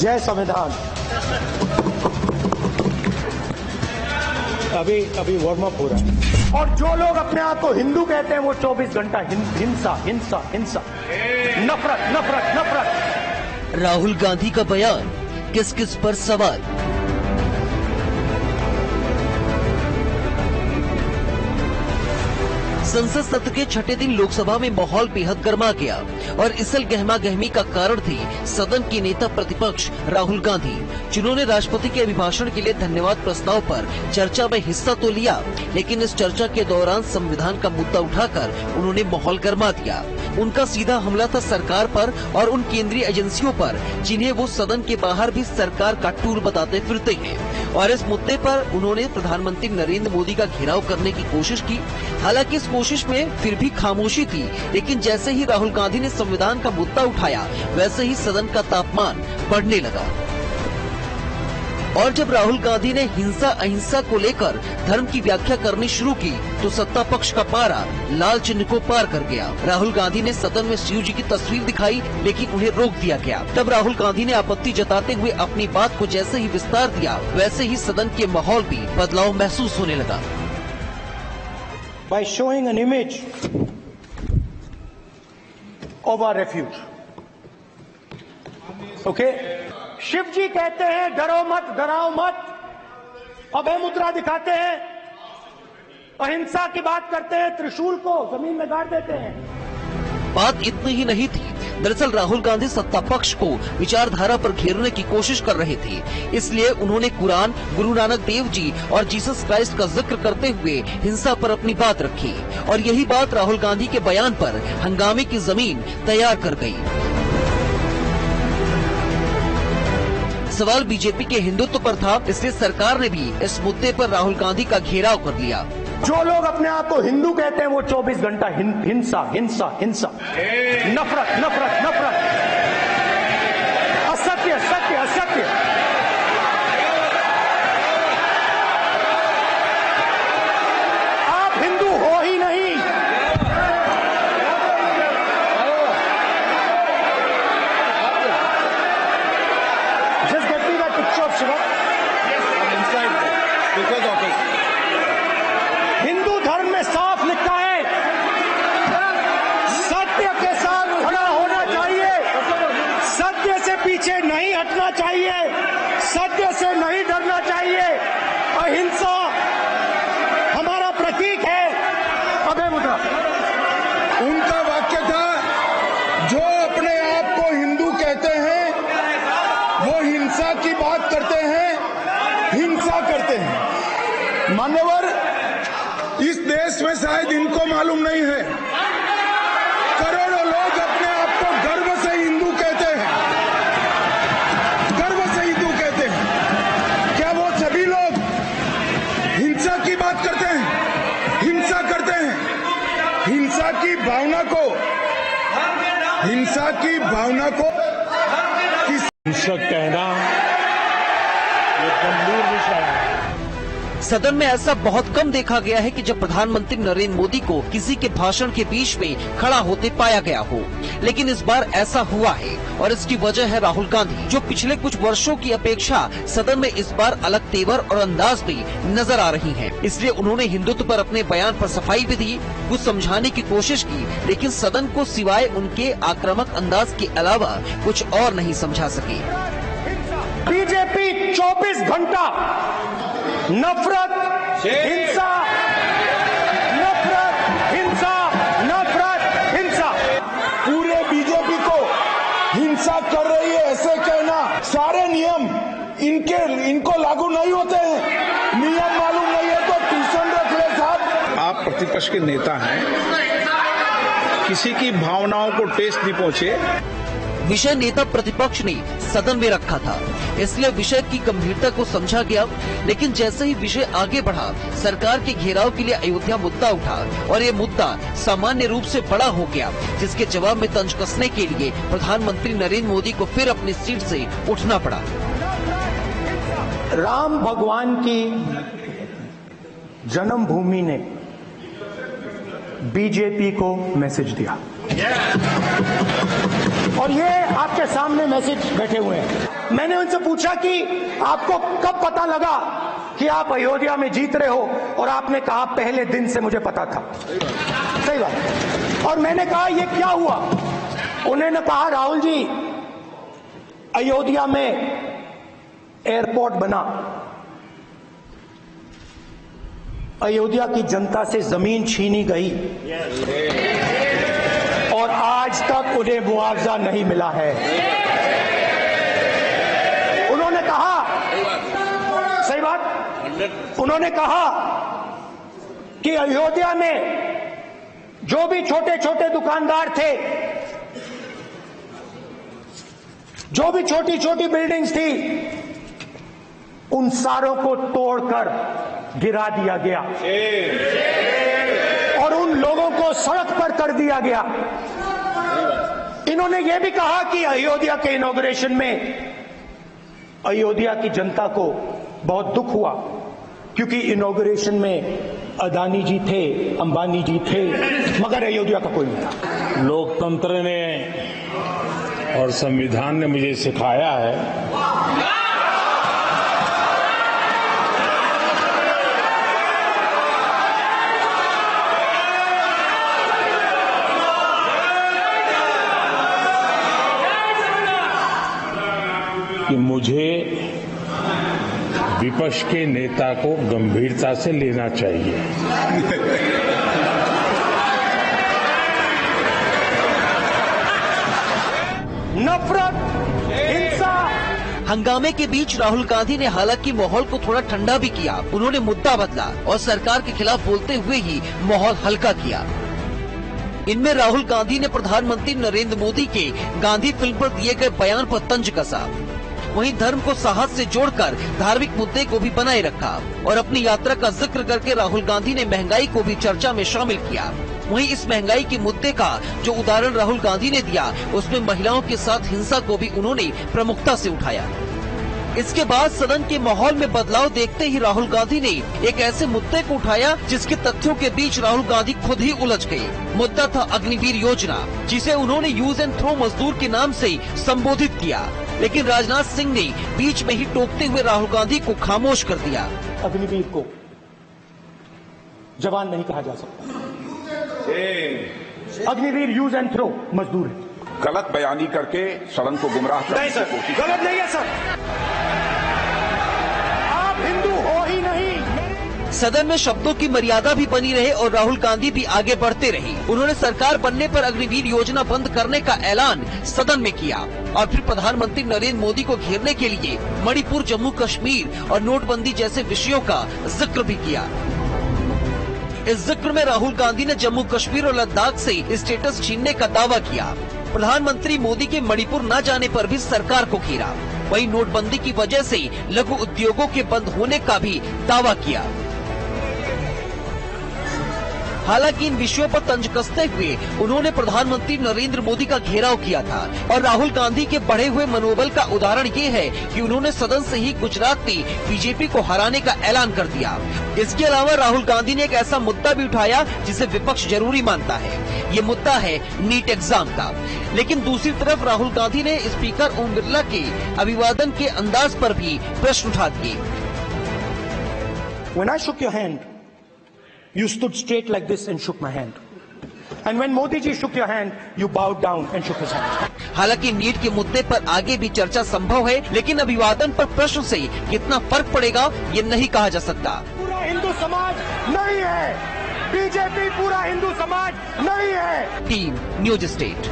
जय संविधान। अभी वार्म अप हो रहा है। और जो लोग अपने आप को हिंदू कहते हैं वो 24 घंटा हिंसा हिंसा हिंसा, नफरत नफरत नफरत। राहुल गांधी का बयान, किस किस पर सवाल। संसद सत्र के छठे दिन लोकसभा में माहौल बेहद गर्मा गया और इसल गहमा गहमी का कारण थी सदन के नेता प्रतिपक्ष राहुल गांधी, जिन्होंने राष्ट्रपति के अभिभाषण के लिए धन्यवाद प्रस्ताव पर चर्चा में हिस्सा तो लिया, लेकिन इस चर्चा के दौरान संविधान का मुद्दा उठाकर उन्होंने माहौल गर्मा दिया। उनका सीधा हमला था सरकार पर और उन केंद्रीय एजेंसियों पर जिन्हें वो सदन के बाहर भी सरकार का टूल बताते फिरते हैं। और इस मुद्दे पर उन्होंने प्रधानमंत्री नरेंद्र मोदी का घेराव करने की कोशिश की। हालांकि इस कोशिश में फिर भी खामोशी थी, लेकिन जैसे ही राहुल गांधी ने संविधान का मुद्दा उठाया, वैसे ही सदन का तापमान बढ़ने लगा। और जब राहुल गांधी ने हिंसा अहिंसा को लेकर धर्म की व्याख्या करनी शुरू की, तो सत्ता पक्ष का पारा लाल चिन्ह को पार कर गया। राहुल गांधी ने सदन में शिव जी की तस्वीर दिखाई, लेकिन उन्हें रोक दिया गया। तब राहुल गांधी ने आपत्ति जताते हुए अपनी बात को जैसे ही विस्तार दिया, वैसे ही सदन के माहौल भी बदलाव महसूस होने लगा। By showing an image of our refuge, okay? Shiv जी कहते हैं डरो मत डराओ मत, अभय मुद्रा दिखाते हैं, अहिंसा की बात करते हैं, त्रिशूल को जमीन में गाड़ देते हैं। बात इतनी ही नहीं थी। दरअसल राहुल गांधी सत्ता पक्ष को विचारधारा पर घेरने की कोशिश कर रहे थे, इसलिए उन्होंने कुरान, गुरु नानक देव जी और जीसस क्राइस्ट का जिक्र करते हुए हिंसा पर अपनी बात रखी। और यही बात राहुल गांधी के बयान पर हंगामे की जमीन तैयार कर गई। सवाल बीजेपी के हिंदुत्व पर था, इसलिए सरकार ने भी इस मुद्दे पर राहुल गांधी का घेराव कर लिया। जो लोग अपने आप को हिंदू कहते हैं वो 24 घंटा हिंसा हिंसा हिंसा, नफरत नफरत नफरत, असत्य सत्य असत्य। आप हिंदू हो ही नहीं। Just get me that picture of Shiva. Inside, because of it. Hindu धर्म में साफ लिखा है, सत्य के साथ खड़ा होना चाहिए, सत्य से पीछे नहीं हटना चाहिए, सत्य से नहीं डरना चाहिए। अहिंसा हमारा प्रतीक है। अभय मुद्रा उनका वाक्य था, जो अपने आप को हिंदू कहते हैं वो हिंसा की बात करते हैं, हिंसा करते हैं। मान्यवर, इस देश में शायद इनको मालूम नहीं है, करोड़ों लोग अपने आप को गर्व से हिंदू कहते हैं, गर्व से हिंदू कहते हैं। क्या वो सभी लोग हिंसा की बात करते हैं, हिंसा करते हैं? हिंसा की भावना को हिंसक कहना ये गंभीर विषय है। सदन में ऐसा बहुत कम देखा गया है कि जब प्रधानमंत्री नरेंद्र मोदी को किसी के भाषण के बीच में खड़ा होते पाया गया हो, लेकिन इस बार ऐसा हुआ है और इसकी वजह है राहुल गांधी, जो पिछले कुछ वर्षों की अपेक्षा सदन में इस बार अलग तेवर और अंदाज में नजर आ रही हैं। इसलिए उन्होंने हिंदुत्व पर अपने बयान पर सफाई भी दी, कुछ समझाने की कोशिश की, लेकिन सदन को सिवाय उनके आक्रामक अंदाज के अलावा कुछ और नहीं समझा सके। बीजेपी 24 घंटा नफरत हिंसा, नफरत हिंसा, नफरत हिंसा। पूरे बीजेपी को हिंसा कर रही है ऐसे कहना, सारे नियम इनको लागू नहीं होते हैं। नियम मालूम नहीं है तो ट्यूशन रख ले साहब। आप प्रतिपक्ष के नेता हैं, किसी की भावनाओं को ठेस नहीं पहुंचे। विषय नेता प्रतिपक्ष ने सदन में रखा था, इसलिए विषय की गंभीरता को समझा गया। लेकिन जैसे ही विषय आगे बढ़ा, सरकार के घेराव के लिए अयोध्या मुद्दा उठा और ये मुद्दा सामान्य रूप से बड़ा हो गया, जिसके जवाब में तंज कसने के लिए प्रधानमंत्री नरेंद्र मोदी को फिर अपनी सीट से उठना पड़ा। राम भगवान की जन्मभूमि ने बीजेपी को मैसेज दिया और ये आपके सामने मैसेज बैठे हुए हैं। मैंने उनसे पूछा कि आपको कब पता लगा कि आप अयोध्या में जीत रहे हो, और आपने कहा पहले दिन से मुझे पता था। सही बात। और मैंने कहा ये क्या हुआ? उन्होंने कहा राहुल जी, अयोध्या में एयरपोर्ट बना, अयोध्या की जनता से जमीन छीनी गई और आज तक उन्हें मुआवजा नहीं मिला है। उन्होंने कहा, सही बात, उन्होंने कहा कि अयोध्या में जो भी छोटे छोटे दुकानदार थे, जो भी छोटी छोटी बिल्डिंग्स थी, उन सारों को तोड़कर गिरा दिया गया और उन लोगों को सड़क पर कर दिया गया। इन्होंने यह भी कहा कि अयोध्या के इनॉग्रेशन में अयोध्या की जनता को बहुत दुख हुआ, क्योंकि इनॉग्रेशन में अदानी जी थे, अंबानी जी थे, मगर अयोध्या का कोई नहीं था। लोकतंत्र ने और संविधान ने मुझे सिखाया है कि मुझे विपक्ष के नेता को गंभीरता से लेना चाहिए। नफरत, हिंसा। हंगामे के बीच राहुल गांधी ने हालांकि माहौल को थोड़ा ठंडा भी किया। उन्होंने मुद्दा बदला और सरकार के खिलाफ बोलते हुए ही माहौल हल्का किया। इनमें राहुल गांधी ने प्रधानमंत्री नरेंद्र मोदी के गांधी फिल्म पर दिए गए बयान पर तंज कसा। वहीं धर्म को साहस से जोड़कर धार्मिक मुद्दे को भी बनाए रखा और अपनी यात्रा का जिक्र करके राहुल गांधी ने महंगाई को भी चर्चा में शामिल किया। वहीं इस महंगाई के मुद्दे का जो उदाहरण राहुल गांधी ने दिया, उसमें महिलाओं के साथ हिंसा को भी उन्होंने प्रमुखता से उठाया। इसके बाद सदन के माहौल में बदलाव देखते ही राहुल गांधी ने एक ऐसे मुद्दे को उठाया जिसके तथ्यों के बीच राहुल गांधी खुद ही उलझ गए। मुद्दा था अग्निवीर योजना, जिसे उन्होंने यूज एंड थ्रो मजदूर के नाम से संबोधित किया, लेकिन राजनाथ सिंह ने बीच में ही टोकते हुए राहुल गांधी को खामोश कर दिया। अग्निवीर को जवान नहीं कहा जा सकता। अग्निवीर यूज एंड थ्रो मजदूर है। गलत बयानी करके सदन को गुमराह करने की कोशिश। गलत नहीं है सर, आप हिंदू हो ही नहीं। सदन में शब्दों की मर्यादा भी बनी रहे और राहुल गांधी भी आगे बढ़ते रहे। उन्होंने सरकार बनने पर अग्निवीर योजना बंद करने का ऐलान सदन में किया और फिर प्रधानमंत्री नरेंद्र मोदी को घेरने के लिए मणिपुर, जम्मू कश्मीर और नोटबंदी जैसे विषयों का जिक्र भी किया। इस जिक्र में राहुल गांधी ने जम्मू कश्मीर और लद्दाख से स्टेटस छीनने का दावा किया। प्रधानमंत्री मोदी के मणिपुर न जाने पर भी सरकार को घेरा। वहीं नोटबंदी की वजह से लघु उद्योगों के बंद होने का भी दावा किया। हालांकि इन विषयों पर तंज कसते हुए उन्होंने प्रधानमंत्री नरेंद्र मोदी का घेराव किया था और राहुल गांधी के बढ़े हुए मनोबल का उदाहरण ये है कि उन्होंने सदन से ही गुजरात में बीजेपी को हराने का ऐलान कर दिया। इसके अलावा राहुल गांधी ने एक ऐसा मुद्दा भी उठाया जिसे विपक्ष जरूरी मानता है। ये मुद्दा है नीट एग्जाम का। लेकिन दूसरी तरफ राहुल गांधी ने स्पीकर ओम बिरला के अभिवादन के अंदाज पर भी प्रश्न उठा दिए। When I shook your hand, you stood straight like this and shook my hand. And when Modi ji shook your hand, you bowed down and shook his hand. हालांकि नीट के मुद्दे पर आगे भी चर्चा संभव है, लेकिन अभिवादन पर प्रश्न से कितना फर्क पड़ेगा ये नहीं कहा जा सकता। पूरा हिंदू समाज नहीं है, बीजेपी पूरा हिंदू समाज नहीं है। Team news state.